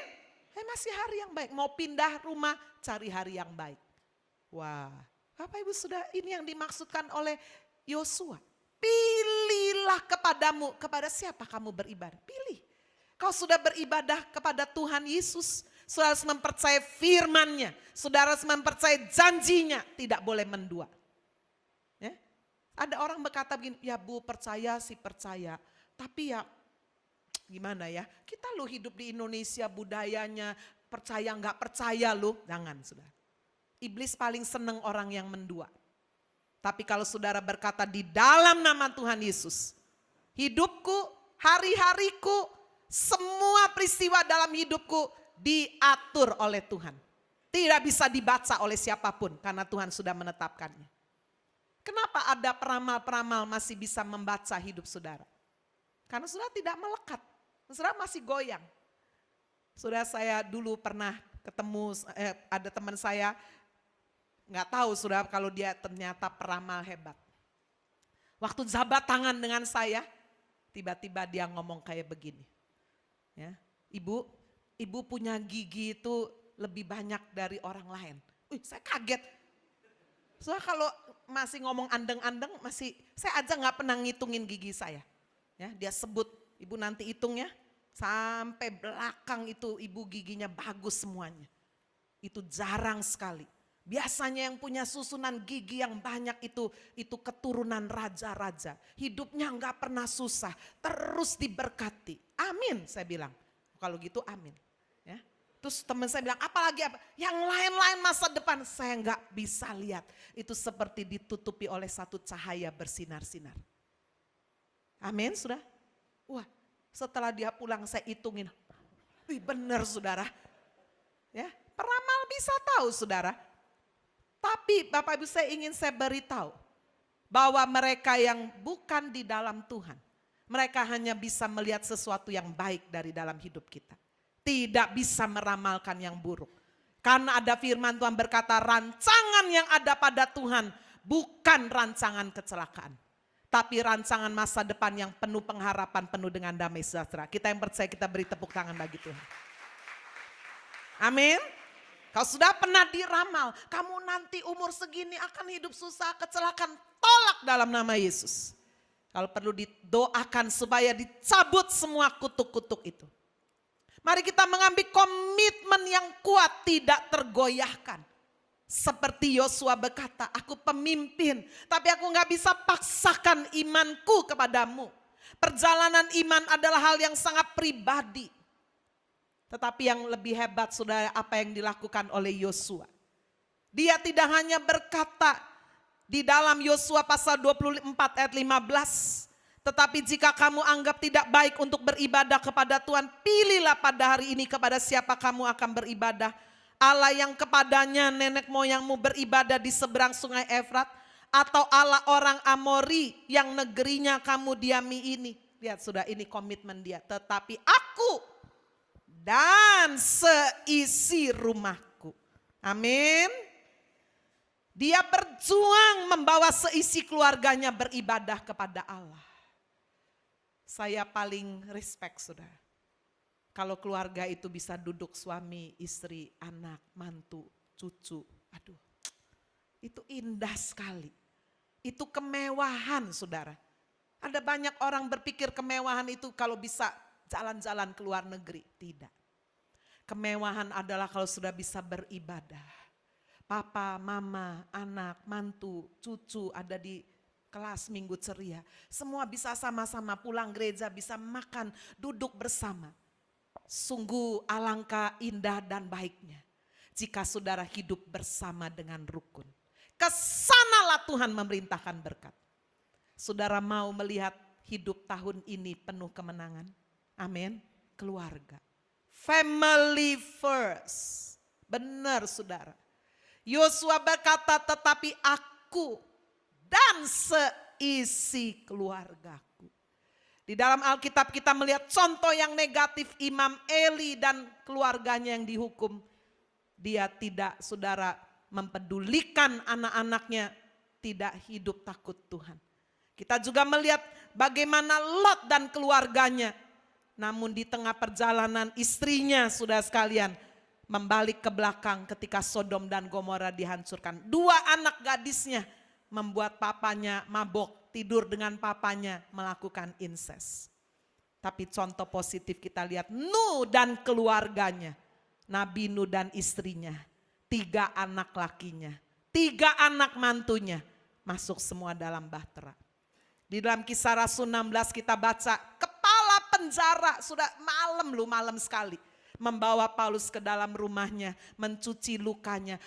Masih hari yang baik. Mau pindah rumah, cari hari yang baik. Wah, Bapak Ibu sudah ini yang dimaksudkan oleh Yosua. Pilihlah kepadamu, kepada siapa kamu beribadah. Pilih. Kau sudah beribadah kepada Tuhan Yesus. Saudara harus mempercayai firman-Nya. Saudara harus mempercayai janjinya. Tidak boleh mendua. Ya? Ada orang berkata begini, ya Bu percaya sih percaya. Tapi ya gimana ya, kita lo hidup di Indonesia budayanya, percaya nggak percaya lo, jangan saudara. Iblis paling seneng orang yang mendua. Tapi kalau saudara berkata di dalam nama Tuhan Yesus, hidupku, hari-hariku, semua peristiwa dalam hidupku diatur oleh Tuhan. Tidak bisa dibaca oleh siapapun karena Tuhan sudah menetapkannya. Kenapa ada peramal-peramal masih bisa membaca hidup saudara? Karena saudara tidak melekat. Saudara masih goyang. Saudara saya dulu pernah ketemu, ada teman saya, nggak tahu saudara kalau dia ternyata peramal hebat. Waktu jabat tangan dengan saya, tiba-tiba dia ngomong kayak begini. Ya, ibu punya gigi itu lebih banyak dari orang lain. Saya kaget. Soalnya kalau masih ngomong andeng-andeng, saya aja nggak pernah ngitungin gigi saya. Ya, dia sebut, ibu nanti hitung ya, sampai belakang itu ibu giginya bagus semuanya. Itu jarang sekali. Biasanya yang punya susunan gigi yang banyak itu keturunan raja-raja. Hidupnya nggak pernah susah, terus diberkati. Amin, saya bilang. Kalau gitu amin. Ya. Terus teman saya bilang, apalagi apa? Yang lain-lain masa depan saya nggak bisa lihat. Itu seperti ditutupi oleh satu cahaya bersinar-sinar. Amin, sudah. Wah, setelah dia pulang saya hitungin. Wih, benar saudara. Ya, peramal bisa tahu saudara. Tapi Bapak Ibu saya beritahu bahwa mereka yang bukan di dalam Tuhan, mereka hanya bisa melihat sesuatu yang baik dari dalam hidup kita. Tidak bisa meramalkan yang buruk. Karena ada firman Tuhan berkata rancangan yang ada pada Tuhan bukan rancangan kecelakaan. Tapi rancangan masa depan yang penuh pengharapan, penuh dengan damai sejahtera. Kita yang percaya kita beri tepuk tangan bagi Tuhan. Amin. Kau sudah pernah diramal, kamu nanti umur segini akan hidup susah, kecelakaan, tolak dalam nama Yesus. Kalau perlu didoakan supaya dicabut semua kutuk-kutuk itu. Mari kita mengambil komitmen yang kuat, tidak tergoyahkan. Seperti Yosua berkata, aku pemimpin, tapi aku gak bisa paksakan imanku kepadamu. Perjalanan iman adalah hal yang sangat pribadi. Tetapi yang lebih hebat saudara apa yang dilakukan oleh Yosua. Dia tidak hanya berkata di dalam Yosua pasal 24 ayat 15. Tetapi jika kamu anggap tidak baik untuk beribadah kepada Tuhan, pilihlah pada hari ini kepada siapa kamu akan beribadah. Allah yang kepadanya nenek moyangmu beribadah di seberang sungai Efrat. Atau Allah orang Amori yang negerinya kamu diami ini. lihat sudah ini komitmen dia. Tetapi aku dan seisi rumahku. Amin. Dia berjuang membawa seisi keluarganya beribadah kepada Allah. Saya paling respect saudara. Kalau keluarga itu bisa duduk suami, istri, anak, mantu, cucu. Aduh, itu indah sekali. Itu kemewahan saudara. Ada banyak orang berpikir kemewahan itu kalau bisa jalan-jalan ke luar negeri. Tidak. Kemewahan adalah kalau sudah bisa beribadah. Papa, mama, anak, mantu, cucu ada di kelas minggu ceria. Semua bisa sama-sama pulang gereja, bisa makan, duduk bersama. Sungguh alangkah indah dan baiknya jika saudara hidup bersama dengan rukun. Kesanalah Tuhan memerintahkan berkat. Saudara mau melihat hidup tahun ini penuh kemenangan? Amin. Keluarga. Family first. Benar saudara. Yosua berkata, tetapi aku dan seisi keluargaku. Di dalam Alkitab kita melihat contoh yang negatif Imam Eli dan keluarganya yang dihukum. Dia tidak saudara mempedulikan anak-anaknya, tidak hidup takut Tuhan. Kita juga melihat bagaimana Lot dan keluarganya. Namun di tengah perjalanan istrinya sudah sekalian membalik ke belakang ketika Sodom dan Gomora dihancurkan. 2 anak gadisnya membuat papanya mabok, tidur dengan papanya, melakukan incest. Tapi contoh positif kita lihat Nuh dan keluarganya. Nabi Nuh dan istrinya, 3 anak lakinya, 3 anak mantunya masuk semua dalam bahtera. Di dalam Kisah Rasul 16 kita baca kepala penjara sudah malam sekali. Membawa Paulus ke dalam rumahnya, mencuci lukanya,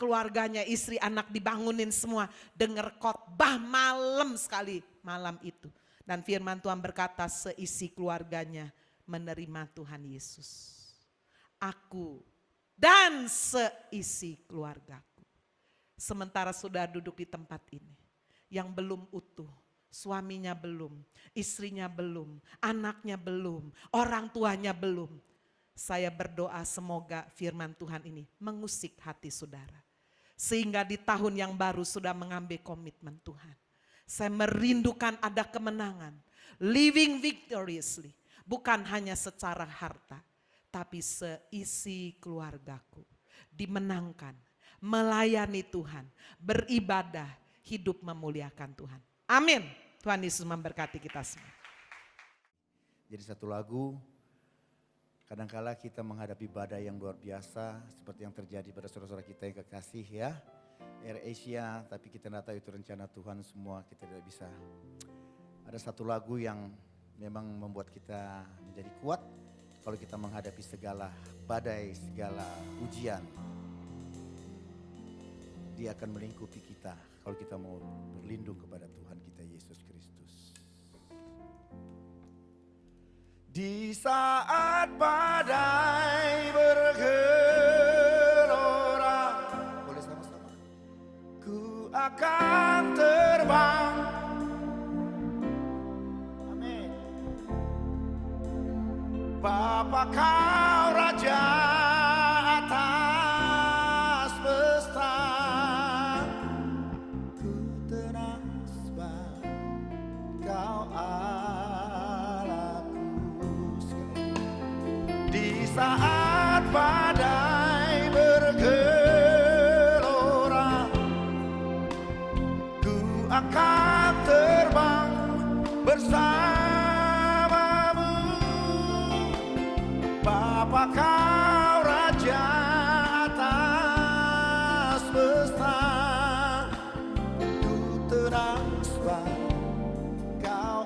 keluarganya, istri, anak dibangunin semua. Dengar khotbah malam sekali malam itu. Dan firman Tuhan berkata seisi keluarganya menerima Tuhan Yesus. Aku dan seisi keluargaku. Sementara sudah duduk di tempat ini, yang belum utuh, suaminya belum, istrinya belum, anaknya belum, orang tuanya belum. Saya berdoa semoga firman Tuhan ini mengusik hati saudara. Sehingga di tahun yang baru sudah mengambil komitmen Tuhan. Saya merindukan ada kemenangan. Living victoriously. Bukan hanya secara harta. Tapi seisi keluargaku. Dimenangkan. Melayani Tuhan. Beribadah. Hidup memuliakan Tuhan. Amin. Tuhan Yesus memberkati kita semua. Jadi satu lagu. Kadangkala kita menghadapi badai yang luar biasa seperti yang terjadi pada saudara-saudara kita yang kekasih ya. Air Asia, tapi kita tidak tahu itu rencana Tuhan semua, kita tidak bisa. Ada satu lagu yang memang membuat kita menjadi kuat kalau kita menghadapi segala badai, segala ujian. Dia akan melingkupi kita kalau kita mau berlindung kepada Tuhan kita Yesus Kristus. Di saat badai bergelora, boleh sama-sama. Ku akan terbang. Amin. Bapa kau raja atas semesta. Ku tenang sebab kau saat badai bergelora, ku akan terbang bersamamu. Bapa kau raja atas semesta, ku tenang sebab kau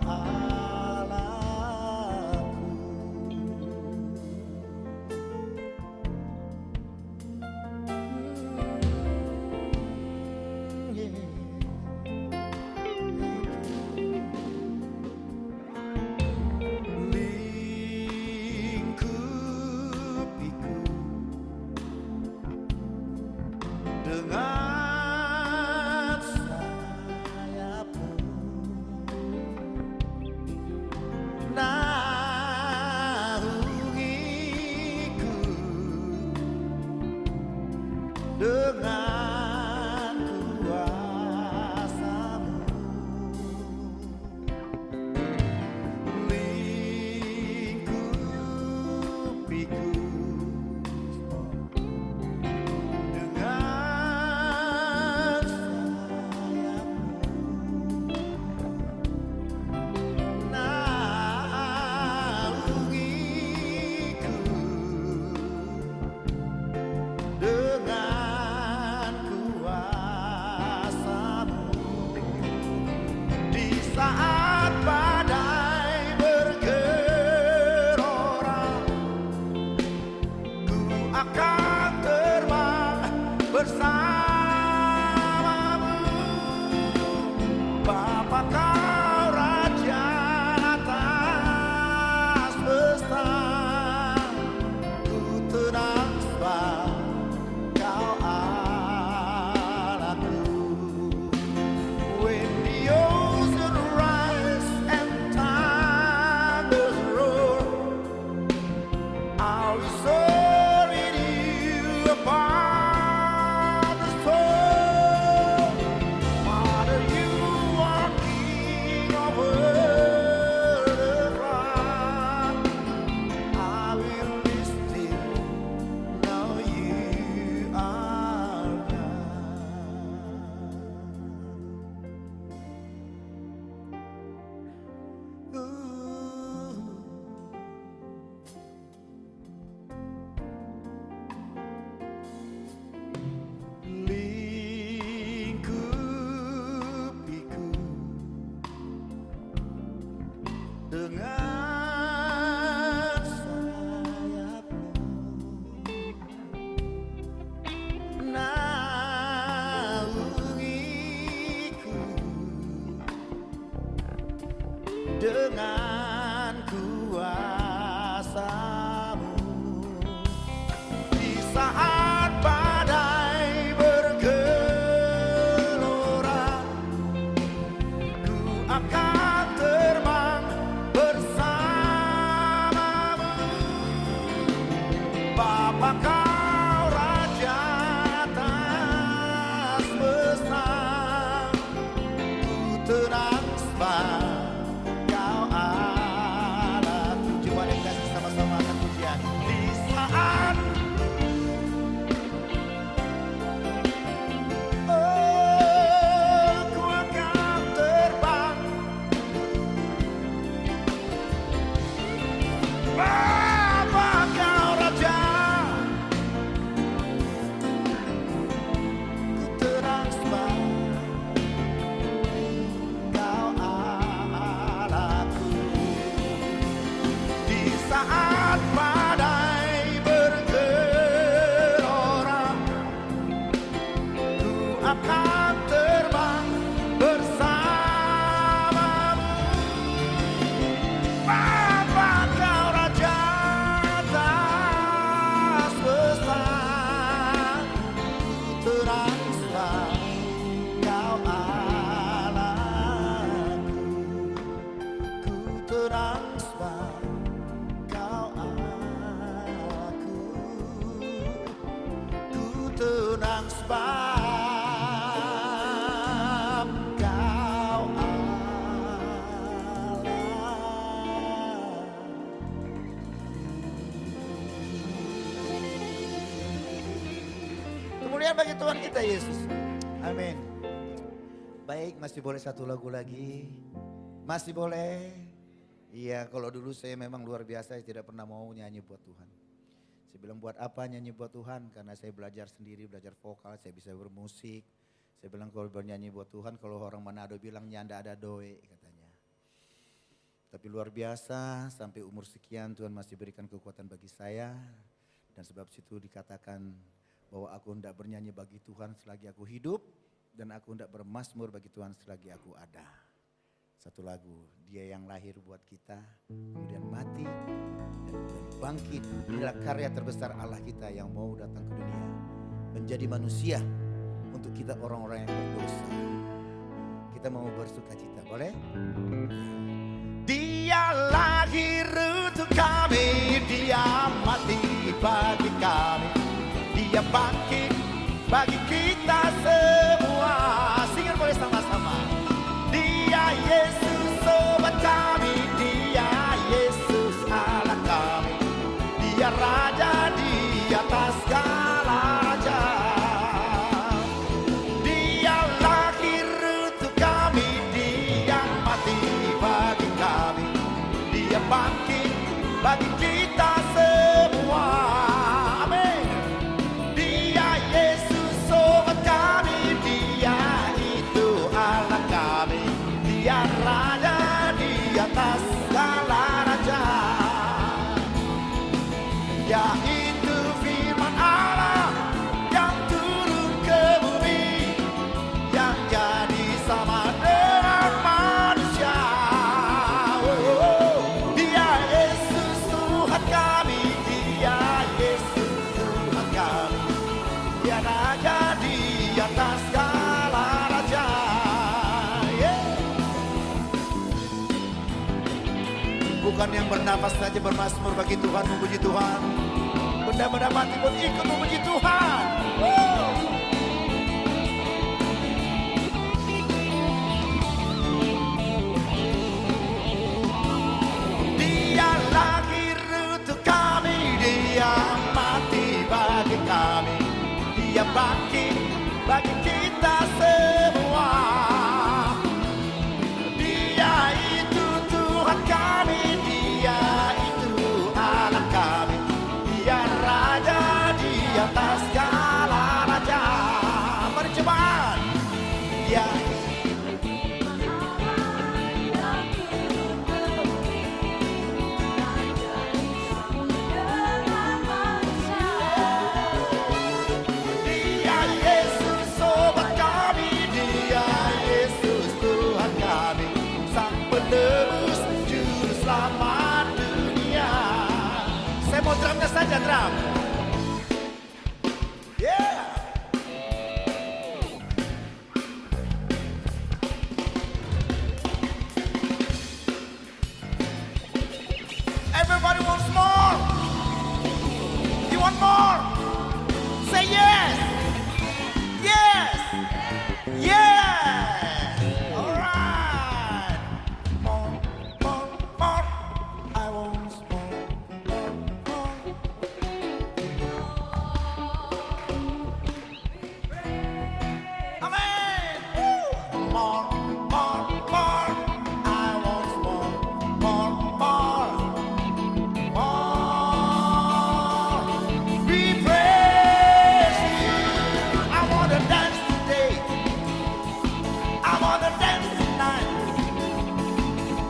dengan sayap-Mu naungiku, dengan kuasa-Mu di saat badai bergelora, ku akan terbang bersama-Mu. Bapa, Kau Raja atas semesta, ku tenang sebab Kau Allahku. Coba deh kasih sama-sama akan pujian. Di saat ku akan terbang, Bapa, Kau Raja, ku tenang sebab Kau Allahku. Di saat badai bergelora, ku akan terbang bersama-Mu. Bapa, Kau Raja atas semesta, ku tenang sebab Kau Allahku. Ku tenang sebab Kau Allahku. Ku tenang sebab Kau Allah. Kemuliaan bagi Tuhan kita Yesus. Amin. Baik, masih boleh satu lagu lagi? Masih boleh? Iya, kalau dulu saya memang luar biasa, saya tidak pernah mau nyanyi buat Tuhan. Saya bilang buat apa nyanyi buat Tuhan? Karena saya belajar sendiri, belajar vokal, saya bisa bermusik. Saya bilang kalau bernyanyi buat Tuhan, kalau orang Manado bilang nyanda ada doe katanya. Tapi luar biasa, sampai umur sekian Tuhan masih berikan kekuatan bagi saya. Dan sebab situ dikatakan bahwa aku hendak bernyanyi bagi Tuhan selagi aku hidup. Dan aku hendak bermazmur bagi Tuhan selagi aku ada. Satu lagu, Dia yang lahir buat kita, kemudian mati, dan kemudian bangkit. Inilah karya terbesar Allah kita yang mau datang ke dunia. Menjadi manusia untuk kita orang-orang yang berdosa. Kita mau bersuka cita, boleh? Dia lahir untuk kami, Dia mati bagi kami, Dia bangkit bagi kita semua. Singkat boleh sama-sama. Dia Yesus sobat kami, Dia Yesus Allah kami, Dia Raja di atas segala raja. Dia lahir untuk kami, Dia mati bagi kami, Dia bangkit bagi kita semua. Amin. Dia Yesus sobat kami, Dia itu Allah kami, Dia Raja di atas segala raja. Yaitu firman Allah yang turun ke bumi, yang jadi sama dengan manusia. Dia Yesus Tuhan kami, Dia Yesus Tuhan kami, Dia Raja di atas segala raja. Bukan yang bernafas saja bermazmur bagi Tuhan, memuji Tuhan. Benda-benda mati pun ikut memuji Tuhan. Dia lahir untuk kami, Dia mati bagi kami, Dia bangkit bagi kita semua. Dia itu Tuhan kami, Dia itu Allah kami, Dia Raja di atas segala raja. penebus juru selamat dunia. Saya mau drumnya saja, drum. Yeah. Everybody wants more. You want more? Say yes. Yes. Yes. All right. More, more, more. I want more, more, more. Amen. Woo. More, more, more. I want more, more, more. More. We praise you. I wanna dance today. I wanna dance tonight.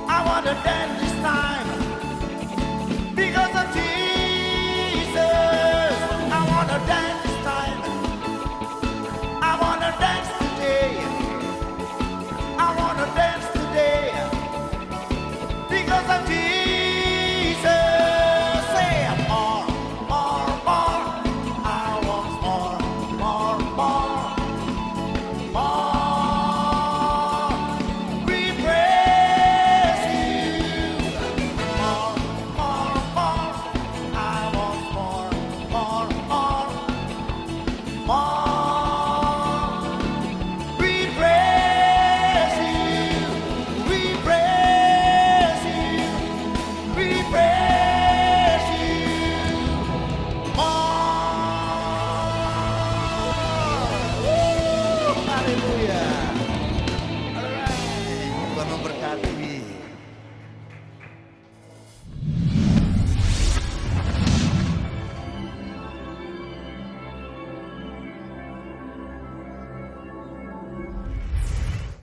I wanna dance this time.